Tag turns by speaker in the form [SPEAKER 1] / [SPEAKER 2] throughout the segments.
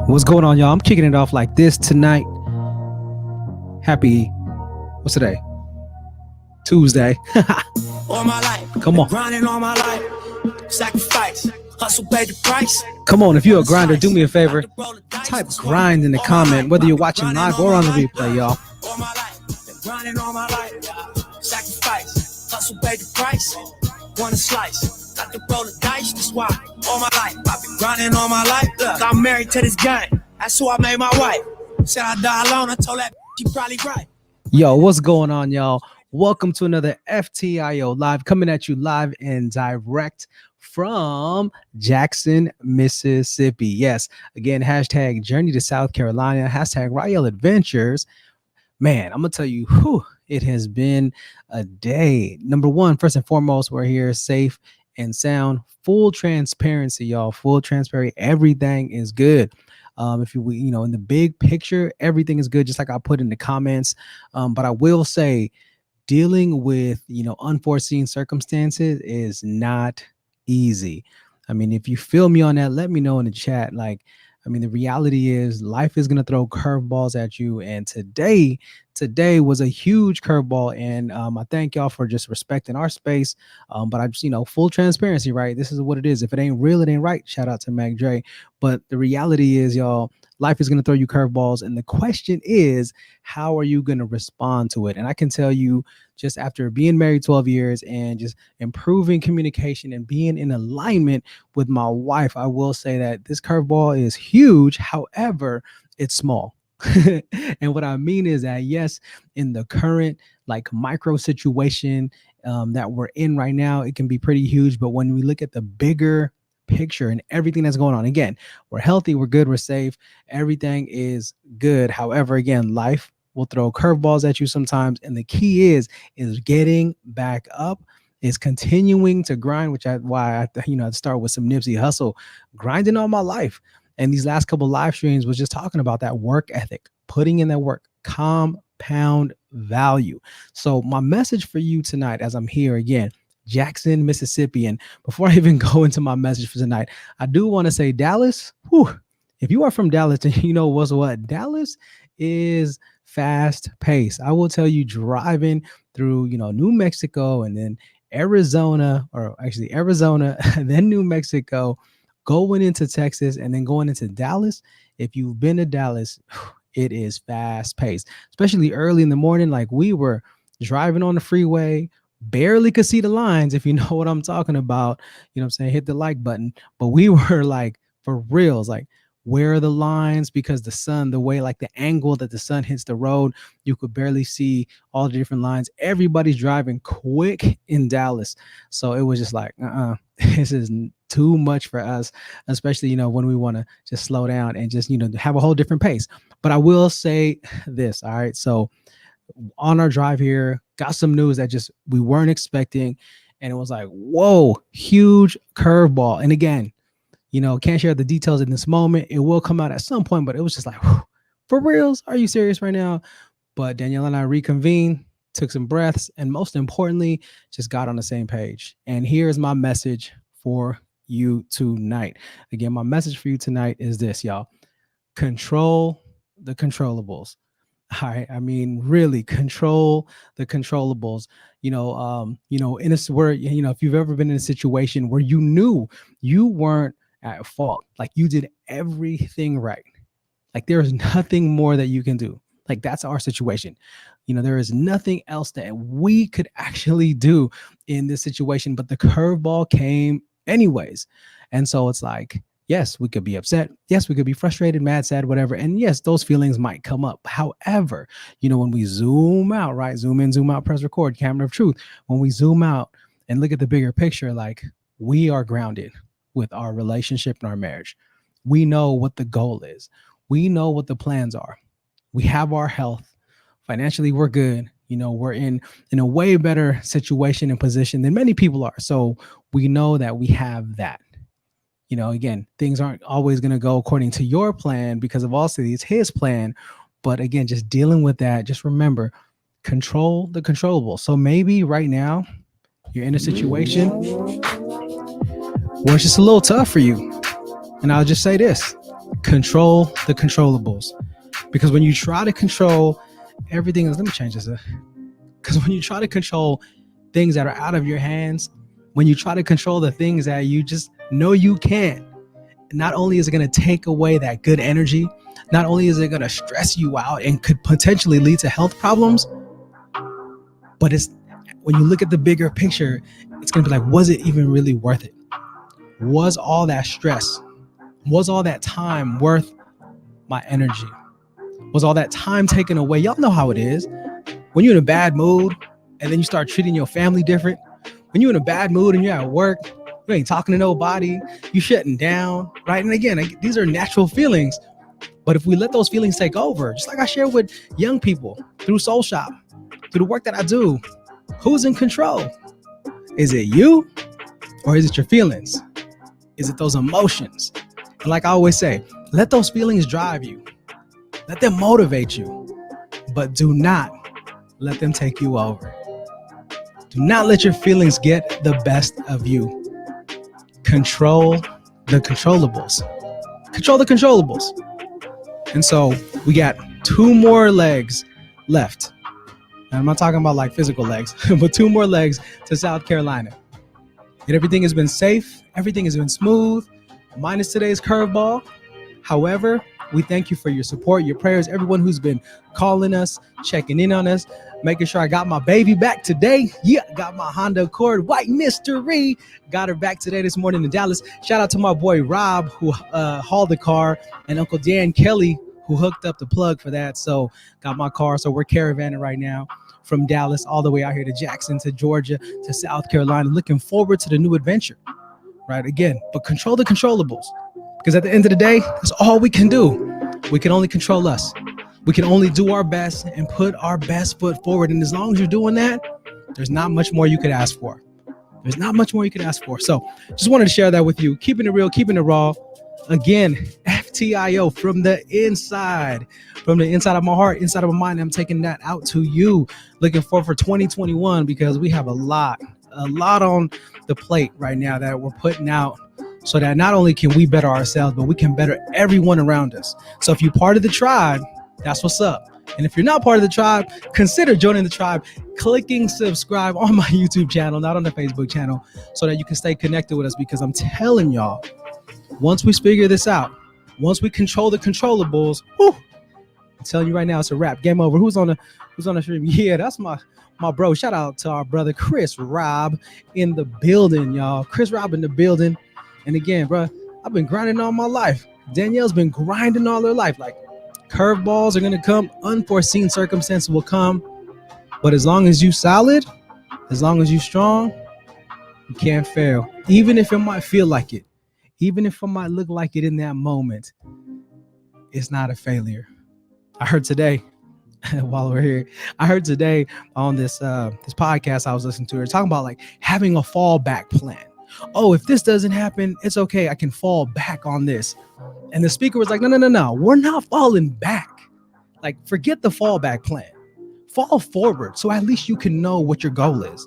[SPEAKER 1] What's going on, y'all? I'm kicking it off like this tonight. Happy, what's today? Tuesday.
[SPEAKER 2] All my life,
[SPEAKER 1] Come on.
[SPEAKER 2] grinding all my life, sacrifice, hustle, pay the price.
[SPEAKER 1] Come on, if you're a grinder, do me a favor. Type grind in the comment, whether you're watching live or on the replay, y'all.
[SPEAKER 2] All my life, grinding all my life, sacrifice, hustle, pay the price. Want a slice, got to roll the dice, that's why. All my life, I've been grinding all my life. Look, I'm married to this game, that's who I made my wife. Said I die alone, I told that she probably right.
[SPEAKER 1] Yo, what's going on, y'all? Welcome to another FTIO Live, coming at you live and direct from Jackson, Mississippi. Yes, again, hashtag Journey to South Carolina, hashtag Rael Adventures. Man, I'm going to tell you, it has been a day. Number one, first and foremost, we're here safe and sound. Full transparency, y'all. Full transparency. Everything is good. If you in the big picture, everything is good, just like I put in the comments. But I will say, dealing with unforeseen circumstances is not easy. I mean, if you feel me on that, let me know in the chat. The reality is life is going to throw curveballs at you. And today was a huge curveball. And I thank y'all for just respecting our space. But I just, full transparency, right? This is what it is. If it ain't real, it ain't right. Shout out to Mac Dre. But the reality is, y'all, life is going to throw you curveballs. And the question is, how are you going to respond to it? And I can tell you, just after being married 12 years and just improving communication and being in alignment with my wife, I will say that this curveball is huge. However, it's small. And what I mean is that, yes, in the current micro situation that we're in right now, it can be pretty huge. But when we look at the bigger picture and everything that's going on, again, we're healthy, we're good, we're safe, everything is good. However, again, life will throw curveballs at you sometimes, and the key is getting back up, is continuing to grind, which I start with some Nipsey Hussle, grinding all my life. And these last couple live streams was just talking about that work ethic, putting in that work, compound value. So my message for you tonight, as I'm here again, Jackson, Mississippi. And before I even go into my message for tonight, I do want to say Dallas, if you are from Dallas, and you know what's what, Dallas is fast pace. I will tell you, driving through, New Mexico and then Arizona, then New Mexico, going into Texas and then going into Dallas. If you've been to Dallas, it is fast paced, especially early in the morning. Like, we were driving on the freeway, barely could see the lines, if you know what I'm talking about. Hit the like button. But we were for reals, where are the lines? Because the sun, the way, the angle that the sun hits the road, you could barely see all the different lines. Everybody's driving quick in Dallas. So it was just this is too much for us, especially, when we want to just slow down and just, have a whole different pace. But I will say this. All right. So on our drive here, got some news that just we weren't expecting. And it was whoa, huge curveball. And again, can't share the details in this moment. It will come out at some point, but it was just for reals? Are you serious right now? But Danielle and I reconvened, took some breaths, and most importantly, just got on the same page. And here's my message for you tonight. Again, my message for you tonight is this, y'all. Control the controllables. All right. I mean, really control the controllables. In this where, if you've ever been in a situation where you knew you weren't at fault, you did everything right, there is nothing more that you can do. That's our situation. There is nothing else that we could actually do in this situation, but the curveball came anyways. And so it's yes, we could be upset. Yes, we could be frustrated, mad, sad, whatever. And yes, those feelings might come up. However, when we zoom out, right? Zoom in, zoom out, press record, camera of truth. When we zoom out and look at the bigger picture, we are grounded with our relationship and our marriage. We know what the goal is. We know what the plans are. We have our health. Financially, we're good. We're in a way better situation and position than many people are. So we know that we have that. Again, things aren't always going to go according to your plan because of also it's his plan. But again, just dealing with that, just remember, control the controllable. So maybe right now you're in a situation where it's just a little tough for you. And I'll just say this, Control the controllables. Because when you try to control everything else, let me change this. Because when you try to control things that are out of your hands, when you try to control the things that you just know you can't, not only is it going to take away that good energy, not only is it going to stress you out and could potentially lead to health problems, but it's when you look at the bigger picture, it's going to be like, was it even really worth it? Was all that stress, was all that time worth my energy? Was all that time taken away? Y'all know how it is. When you're in a bad mood and then you start treating your family different, when you're in a bad mood and you're at work, you ain't talking to nobody, you shutting down, right? And again, these are natural feelings. But if we let those feelings take over, just like I share with young people through Soul Shop, through the work that I do, who's in control? Is it you or is it your feelings? Is it those emotions? And like I always say, let those feelings drive you. Let them motivate you, but do not let them take you over. Do not let your feelings get the best of you. Control the controllables. Control the controllables. And so we got 2 more legs left. And I'm not talking about like physical legs, but 2 more legs to South Carolina. And everything has been safe. Everything has been smooth, minus today's curveball. However, we thank you for your support, your prayers, everyone who's been calling us, checking in on us, making sure I got my baby back today. Yeah, got my Honda Accord White Mystery. Got her back today this morning in Dallas. Shout out to my boy Rob who hauled the car, and Uncle Dan Kelly who hooked up the plug for that. So got my car. So we're caravanning right now from Dallas all the way out here to Jackson, to Georgia, to South Carolina. Looking forward to the new adventure, right? Again, but control the controllables. Because at the end of the day, that's all we can do. We can only control us. We can only do our best and put our best foot forward. And as long as you're doing that, there's not much more you could ask for. There's not much more you could ask for. So just wanted to share that with you. Keeping it real, keeping it raw. Again, FTIO from the inside of my heart, inside of my mind. I'm taking that out to you. Looking forward for 2021 because we have a lot on the plate right now that we're putting out, so that not only can we better ourselves, but we can better everyone around us. So if you're part of the tribe, that's what's up. And if you're not part of the tribe, consider joining the tribe, clicking subscribe on my YouTube channel, not on the Facebook channel, so that you can stay connected with us. Because I'm telling y'all, once we figure this out, once we control the controllables, I'm telling you right now, it's a wrap. Game over. Who's on the stream? Yeah, that's my bro. Shout out to our brother Chris Rob in the building, y'all. Chris Rob in the building. And again, bro, I've been grinding all my life. Danielle's been grinding all her life. Like, curveballs are going to come. Unforeseen circumstances will come. But as long as you solid, as long as you strong, you can't fail. Even if it might feel like it. Even if it might look like it in that moment, it's not a failure. I heard today, while we're here, I heard today on this podcast I was listening to, talking about like having a fallback plan. Oh, if this doesn't happen, it's okay. I can fall back on this. And the speaker was like, no. We're not falling back. Like, forget the fallback plan. Fall forward so at least you can know what your goal is.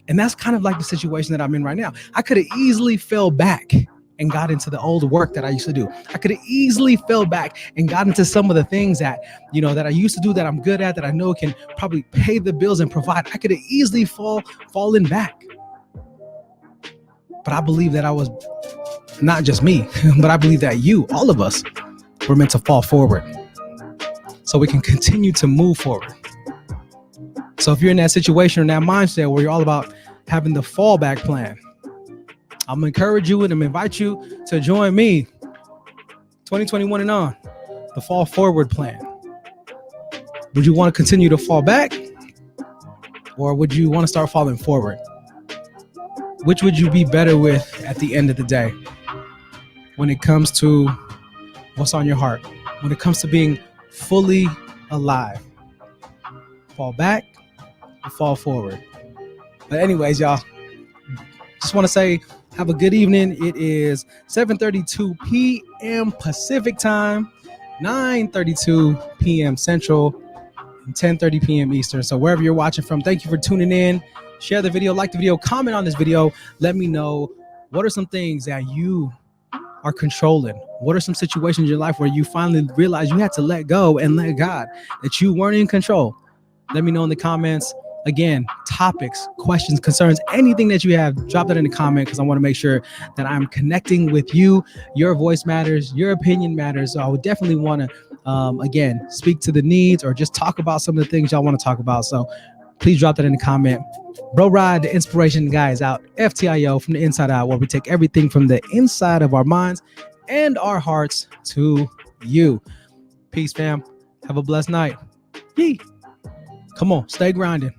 [SPEAKER 1] And that's kind of like the situation that I'm in right now. I could have easily fell back and got into the old work that I used to do. I could have easily fell back and got into some of the things that, that I used to do, that I'm good at, that I know can probably pay the bills and provide. I could have easily fallen back. But I believe that I was, not just me, but I believe that you, all of us, were meant to fall forward so we can continue to move forward. So if you're in that situation or in that mindset where you're all about having the fallback plan, I'm going to encourage you and I'm invite you to join me 2021 and on, the fall forward plan. Would you want to continue to fall back, or would you want to start falling forward? Which would you be better with at the end of the day when it comes to what's on your heart, when it comes to being fully alive? Fall back or fall forward? But anyways, y'all, just want to say have a good evening. It is 7:32 p.m. Pacific time, 9:32 p.m. Central, and 10:30 p.m. Eastern. So wherever you're watching from, thank you for tuning in. Share the video, like the video, comment on this video. Let me know what are some things that you are controlling? What are some situations in your life where you finally realize you had to let go and let God, that you weren't in control? Let me know in the comments. Again, topics, questions, concerns, anything that you have, drop that in the comment because I want to make sure that I'm connecting with you. Your voice matters, your opinion matters. So I would definitely want to, again, speak to the needs or just talk about some of the things y'all want to talk about. So please drop that in the comment. Bro Ride, the inspiration guy, is out. FTIO, from the inside out, where we take everything from the inside of our minds and our hearts to you. Peace, fam. Have a blessed night. Yee. Come on, stay grinding.